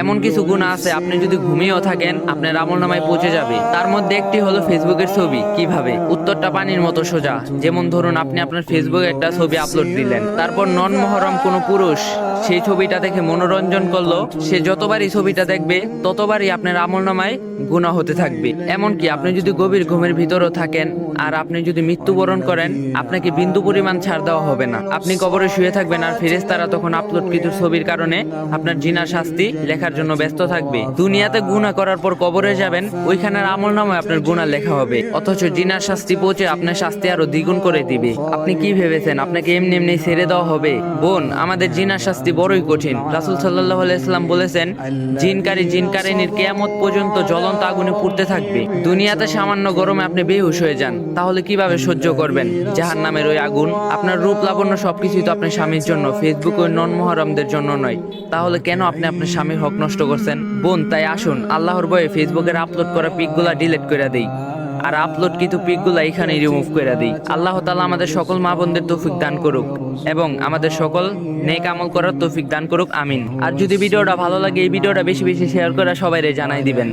এমন কিছু গুনাহ আছে আপনি যদি ঘুমিয়েও থাকেন আপনার আমলনামায় পৌঁছে যাবে। তার মধ্যে একটি হলো ফেসবুকের ছবি। কিভাবে? উত্তরটা পানির মতো সোজা। যেমন ধরুন আপনি আপনার ফেসবুকে একটা ছবি আপলোড দিলেন, তারপর নন মহরম কোনো পুরুষ সেই ছবিটা দেখে মনোরঞ্জন করলো, সে যতবারই ছবিটা দেখবে ততবারই আপনার আমলনামায় গুনাহ হতে থাকবে। এমনকি আপনি যদি গভীর ঘুমের ভিতরেও থাকেন আর আপনি যদি মৃত্যুবরণ করেন, আপনাকে বিন্দু পরিমাণ ছাড় দেওয়া হবে না। আপনি কবরে শুয়ে থাকবেন আর ফেরেশতারা তখন আপলোডকৃত ছবির কারণে আপনার জিনার শাস্তি লেখার জন্য ব্যস্ত থাকবে। দুনিয়াতে গুনাহ করার পর কবরে যাবেন, ওইখানের আমলনামায় আপনার গুনাহ লেখা হবে, অথচ জিনার শাস্তি পৌঁছে আপনার শাস্তি আরো দ্বিগুণ করে দিবে। আপনি কি ভেবেছেন আপনাকে এমনি এমনি ছেড়ে দেওয়া হবে? বোন, আমাদের জিনার শাস্তি বড়ই কঠিন। রাসূল সাল্লাল্লাহু আলাইহি সাল্লাম বলেছেন, জিনকারিনীর কিয়ামত পর্যন্ত জ্বলন্ত আগুনে পুড়তে থাকবে। দুনিয়াতে সামান্য গরমে আপনি বেহুশ হয়ে যান, তাহলে কিভাবে সহ্য করবেন জাহান্নামের ওই আগুন? আপনার রূপ লাবণ্য সবকিছুই তো আপনার স্বামীর জন্য, ফেসবুক ওই নন মুহররমদের জন্য নয়। তাহলে কেন আপনি আপনার স্বামীর হক নষ্ট করছেন? বোন, তাই আসুন আল্লাহর ভয়ে ফেসবুকের আপলোড করা পিকগুলা ডিলিট করে দেই, আর আপলোডকৃত পিকগুলা এখানেই রিমুভ করে দিই। আল্লাহ তাআলা আমাদের সকল মা বোনদের তৌফিক দান করুক এবং আমাদের সকল নেক আমল করার তৌফিক দান করুক, আমিন। আর যদি ভিডিওটা ভালো লাগে এই ভিডিওটা বেশি বেশি শেয়ার করে সবাইরে জানাই দিবেন।